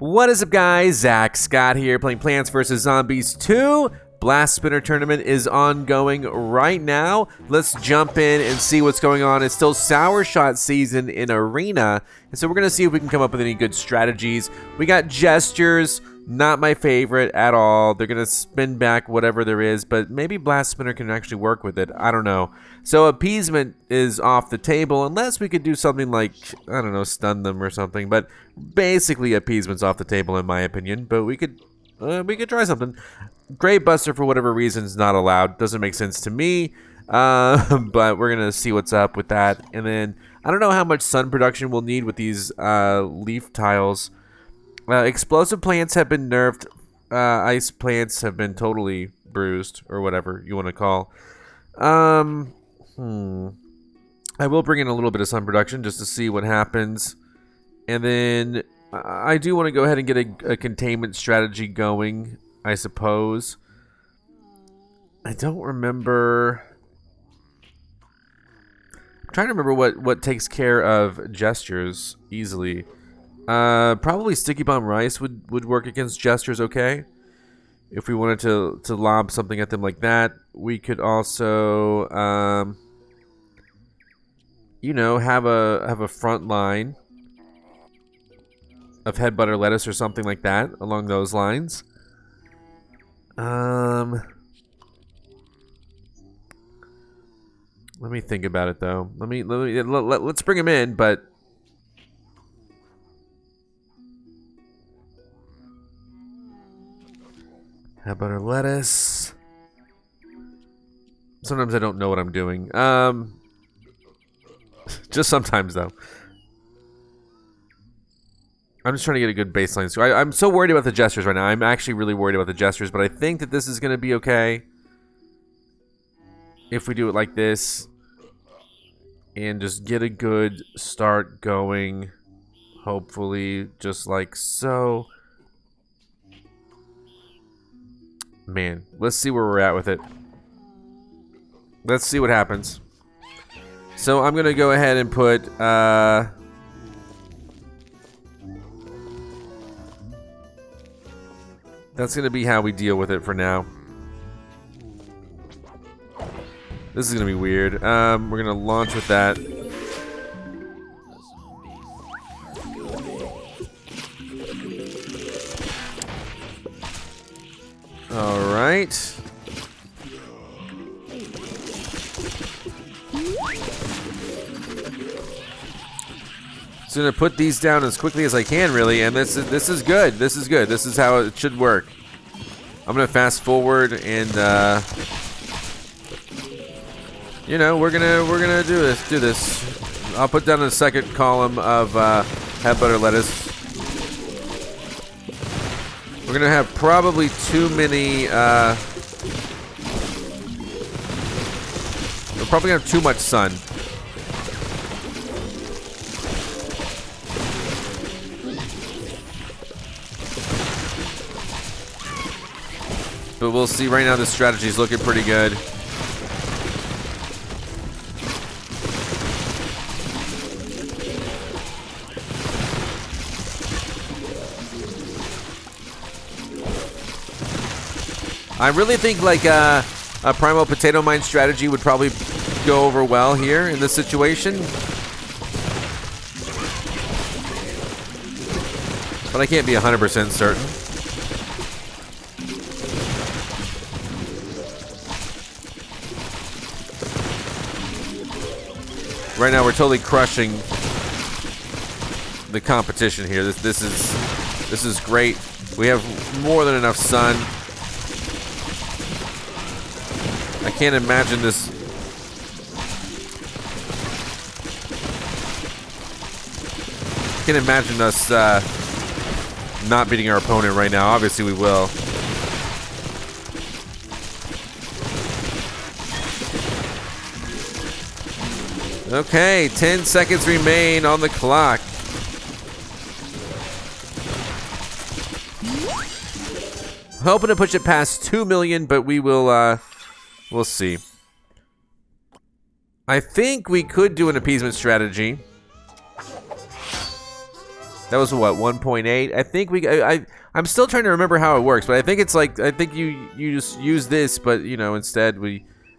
What is up, guys? Zach Scott here, playing Plants vs. Zombies 2. Blast Spinner Tournament is ongoing right now. Let's jump in and see what's going on. It's still Sour Shot season in Arena, and so we're going to see if we can come up with any good strategies. We got gestures, not my favorite at all. They're going to spin back whatever there is, but maybe Blast Spinner can actually work with it. I don't know. So appeasement is off the table, unless we could do something like, I don't know, stun them or something. But basically appeasement's off the table in my opinion, but we could try something. Grave Buster, for whatever reason, is not allowed. Doesn't make sense to me, but we're going to see what's up with that. And then, I don't know how much sun production we'll need with these leaf tiles. Explosive plants have been nerfed. Ice plants have been totally bruised, or whatever you want to call. I will bring in a little bit of sun production just to see what happens. And then I do want to go ahead and get a containment strategy going, I suppose. I don't remember. I'm trying to remember what takes care of gestures easily. Probably Sticky Bomb Rice would work against gestures okay. If we wanted to lob something at them like that. We could also you know, have a front line of head butter lettuce or something like that along those lines. Let me think about it though. Let's bring him in, but head butter lettuce. Sometimes I don't know what I'm doing. Just sometimes though. I'm just trying to get a good baseline. So I'm so worried about the gestures right now. I'm actually really worried about the gestures, but I think that this is going to be okay. If we do it like this. And just get a good start going. Hopefully, just like so. Man, let's see where we're at with it. Let's see what happens. So I'm going to go ahead and put... that's going to be how we deal with it for now. This is going to be weird. We're going to launch with that. Alright. So I'm gonna put these down as quickly as I can, really, and this is good. This is good. This is how it should work. I'm gonna fast forward and you know, we're gonna do this. I'll put down a second column of head butter lettuce. We're gonna have probably too many. We're probably gonna have too much sun. But we'll see. Right now, the strategy is looking pretty good. I really think like a primal potato mine strategy would probably go over well here in this situation. But I can't be 100% certain. Right now we're totally crushing the competition here. This is great. We have more than enough sun. I can't imagine this. Can't imagine us not beating our opponent right now. Obviously we will. Okay, 10 seconds remain on the clock. Hoping to push it past 2 million, but we will, we'll see. I think we could do an appeasement strategy. That was what, 1.8? I think I'm still trying to remember how it works, but I think it's like, I think you just use this, but you know, instead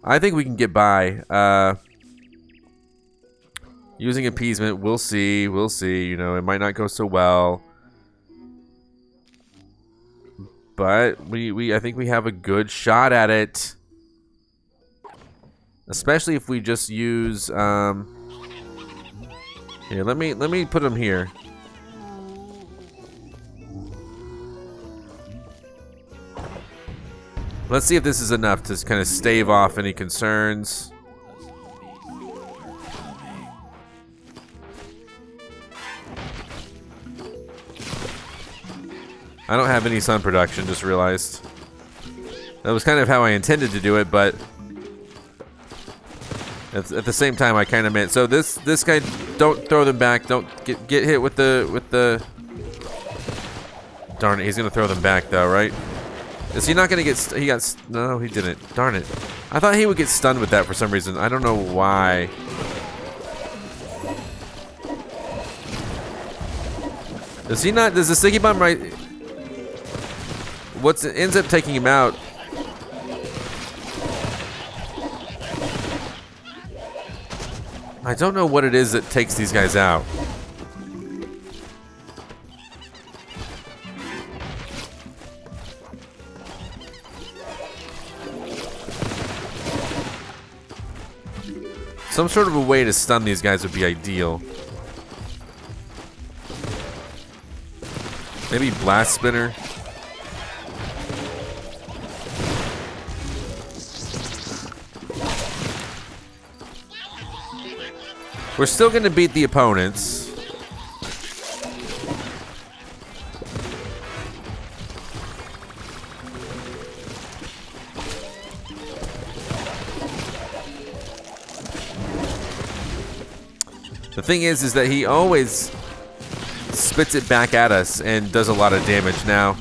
I think we can get by. Using appeasement, we'll see, you know, it might not go so well. But I think we have a good shot at it. Especially if we just use, here, let me put them here. Let's see if this is enough to kind of stave off any concerns. I don't have any sun production, just realized. That was kind of how I intended to do it, but at the same time I kind of meant. So this guy, don't throw them back. Don't get hit with the. Darn it, he's gonna throw them back though, right? Is he not gonna get? He got. No, he didn't. Darn it. I thought he would get stunned with that for some reason. I don't know why. Does he not? Does the sticky bomb right? What ends up taking him out? I don't know what it is that takes these guys out. Some sort of a way to stun these guys would be ideal. Maybe blast spinner. We're still going to beat the opponents. The thing is that he always spits it back at us and does a lot of damage now.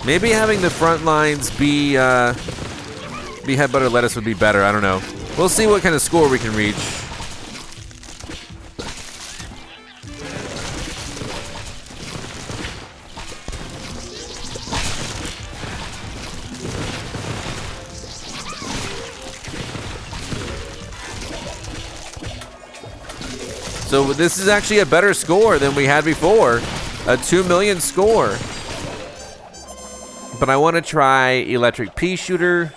Maybe having the front lines be headbutt or lettuce would be better. I don't know. We'll see what kind of score we can reach. So this is actually a better score than we had before. A 2 million score. But I want to try electric Peashooter.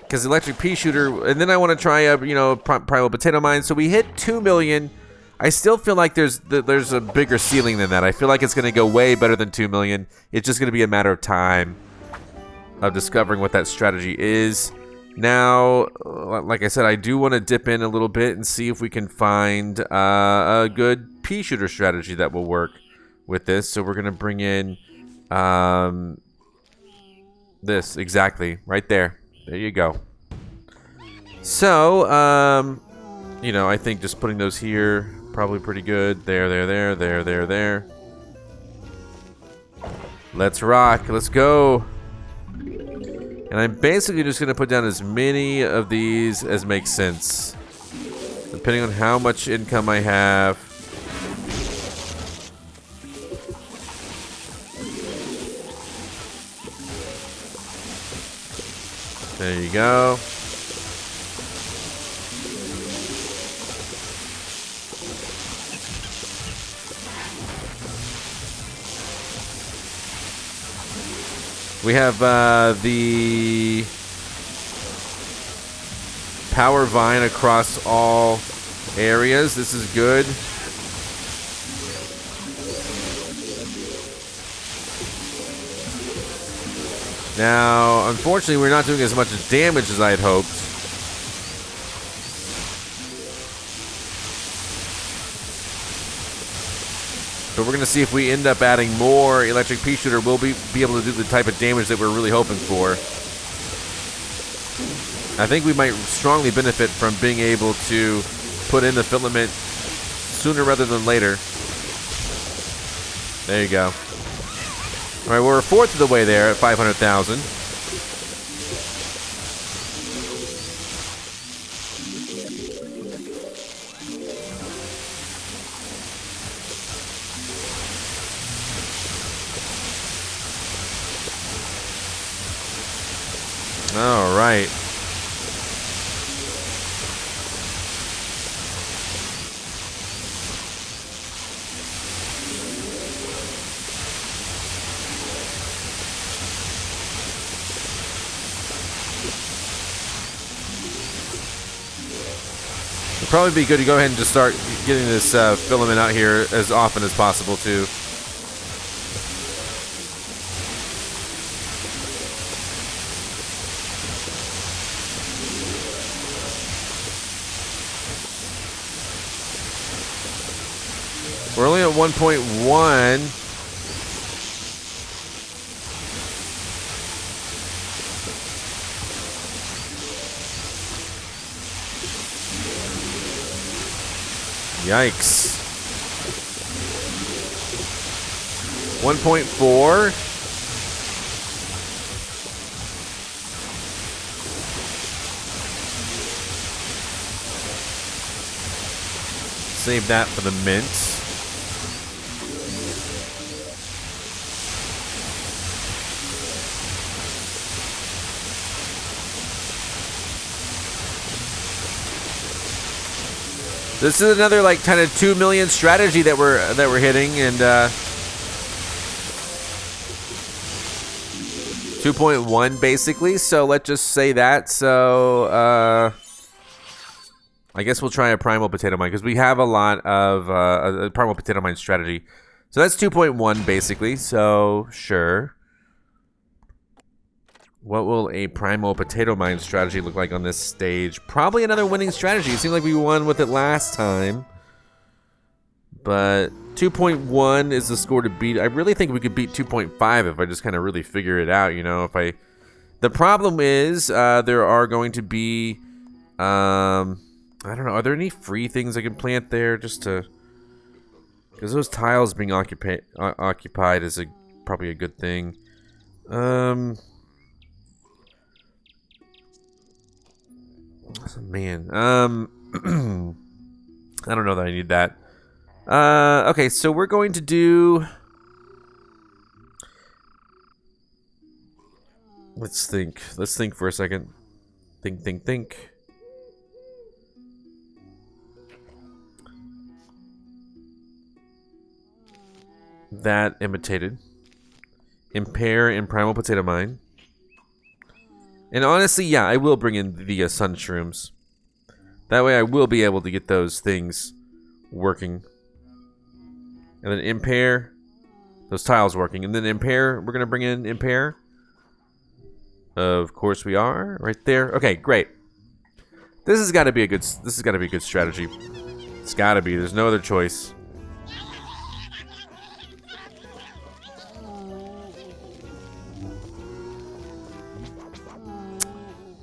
Because electric Peashooter, and then I want to try a, you know, primal potato mine. So we hit 2 million. I still feel like there's a bigger ceiling than that. I feel like it's going to go way better than 2 million. It's just going to be a matter of time of discovering what that strategy is. Now, like I said, I do want to dip in a little bit and see if we can find a good Peashooter strategy that will work with this. So we're going to bring in this, exactly, right there. There you go. So, you know, I think just putting those here, probably pretty good. There. Let's rock. Let's go. And I'm basically just going to put down as many of these as makes sense, depending on how much income I have. There you go. We have the power vine across all areas. This is good. Now, unfortunately, we're not doing as much damage as I had hoped. But we're going to see if we end up adding more electric Peashooter, we'll be able to do the type of damage that we're really hoping for. I think we might strongly benefit from being able to put in the filament sooner rather than later. There you go. All right, we're a fourth of the way there at 500,000. All right. It'd probably be good to go ahead and just start getting this filament out here as often as possible too. We're only at 1.1. Yikes. 1.4. Save that for the mint. This is another like kind of 2 million strategy that we're hitting, and 2.1 basically. So let's just say that. So I guess we'll try a primal potato mine because we have a lot of a primal potato mine strategy. So that's 2.1 basically. So sure. What will a primal potato mine strategy look like on this stage? Probably another winning strategy. It seemed like we won with it last time. But 2.1 is the score to beat. I really think we could beat 2.5 if I just kind of really figure it out, you know. The problem is there are going to be I don't know, are there any free things I can plant there just to, because those tiles being occupied is probably a good thing. Man, I don't know that I need that. Okay, so we're going to do. Let's think. Let's think for a second. Think. That imitated. Impair and primal potato mine. And honestly, yeah, I will bring in the sun shrooms. That way I will be able to get those things working. And then impair, those tiles working. And then impair, we're going to bring in impair. Of course we are, right there. Okay, great. This has got to be a good strategy. It's got to be. There's no other choice.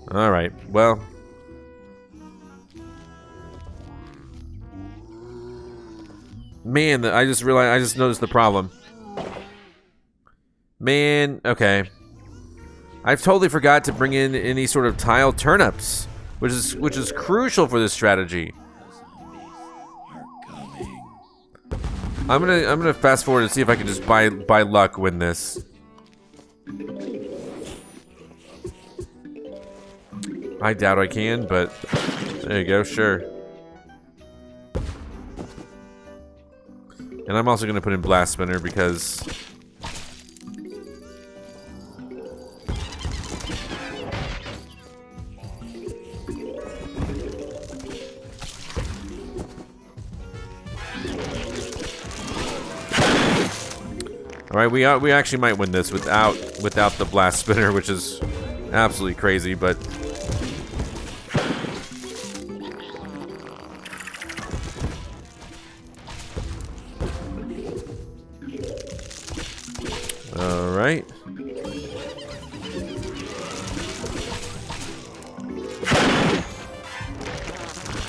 All right, well. Man, I just noticed the problem. Man, okay. I've totally forgot to bring in any sort of tile turnips, which is crucial for this strategy. I'm gonna fast forward and see if I can just by luck win this. I doubt I can, but there you go, sure. And I'm also going to put in Blast Spinner because... Alright, we actually might win this without the Blast Spinner, which is absolutely crazy, but... Alright.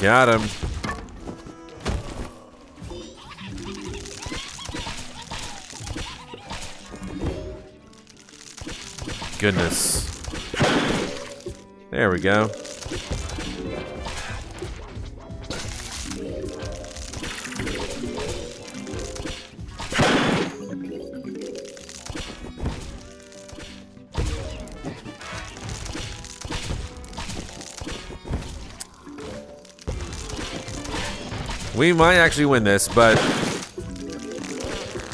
Got him. goodness. There we go. We might actually win this, but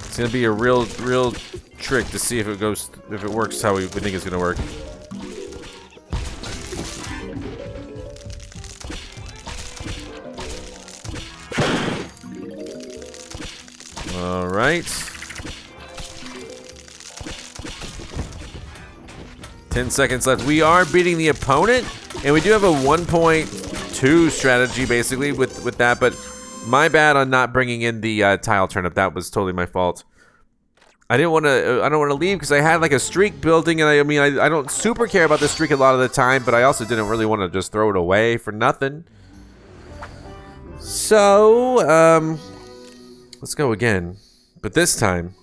it's gonna be a real trick to see if it works how we think it's gonna work. All right. 10 seconds left. We are beating the opponent, and we do have a 1.2 strategy basically with that, but my bad on not bringing in the tile turnip. That was totally my fault. I don't want to leave because I had like a streak building, and I don't super care about the streak a lot of the time, but I also didn't really want to just throw it away for nothing. So, let's go again, but this time,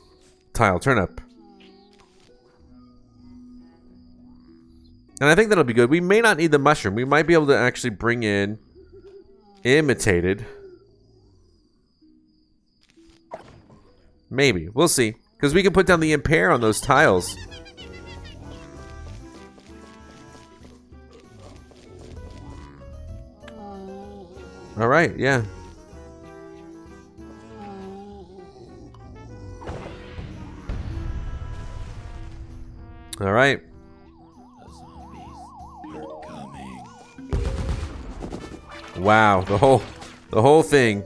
tile turnip. And I think that'll be good. We may not need the mushroom. We might be able to actually bring in imitated. Maybe. We'll see. Because we can put down the impair on those tiles. Alright, yeah. Alright. Wow, the whole thing.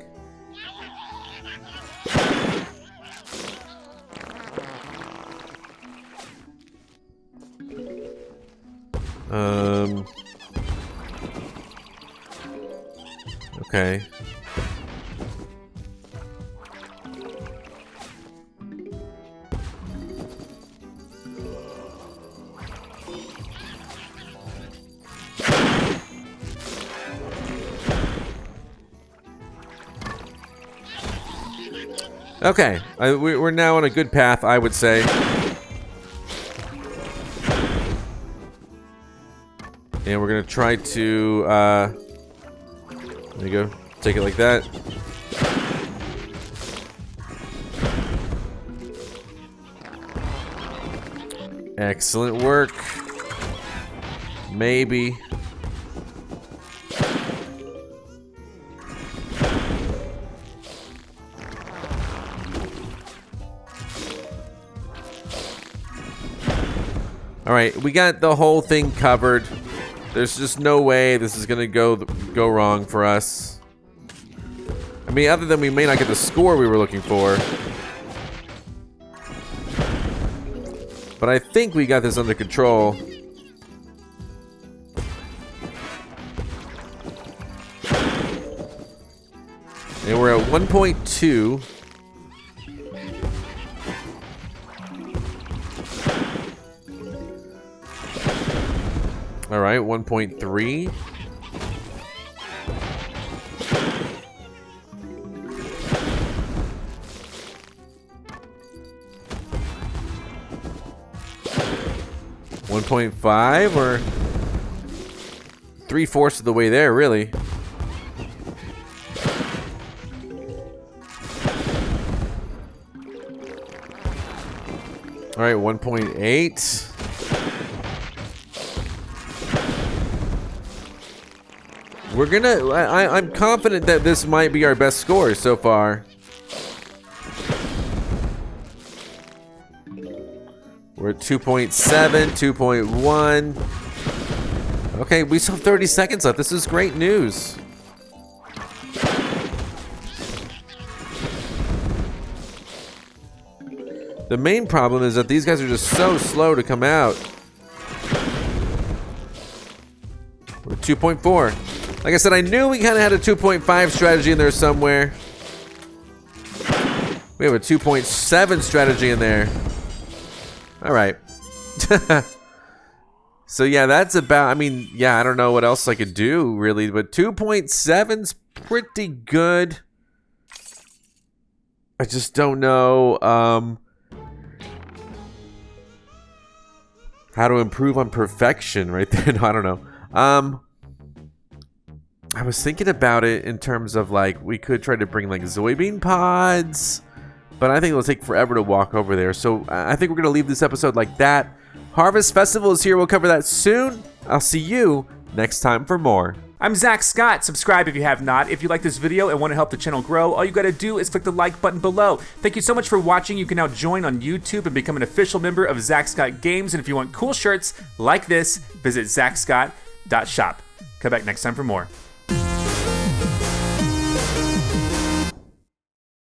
Okay. Okay, we're now on a good path, I would say. And we're gonna try to, there you go, take it like that. Excellent work. Maybe. Alright, we got the whole thing covered. There's just no way this is gonna go wrong for us. I mean, other than we may not get the score we were looking for. But I think we got this under control. And we're at 1.2. All right, 1.3. .5 or 3/4 of the way there, really. All right, 1.8. We're gonna. I'm confident that this might be our best score so far. We're at 2.7, 2.1. Okay, we still have 30 seconds left. This is great news. The main problem is that these guys are just so slow to come out. We're at 2.4. Like I said, I knew we kind of had a 2.5 strategy in there somewhere. We have a 2.7 strategy in there. All right. So yeah, that's about, I mean, yeah, I don't know what else I could do really, but 2.7's pretty good. I just don't know. how to improve on perfection right there. No, I don't know. I was thinking about it in terms of like we could try to bring like soybean pods, but I think it'll take forever to walk over there. So I think we're gonna leave this episode like that. Harvest Festival is here. We'll cover that soon. I'll see you next time for more. I'm Zach Scott. Subscribe if you have not. If you like this video and want to help the channel grow, all you gotta do is click the like button below. Thank you so much for watching. You can now join on YouTube and become an official member of ZackScottGames. And if you want cool shirts like this, visit ZackScott.shop. Come back next time for more.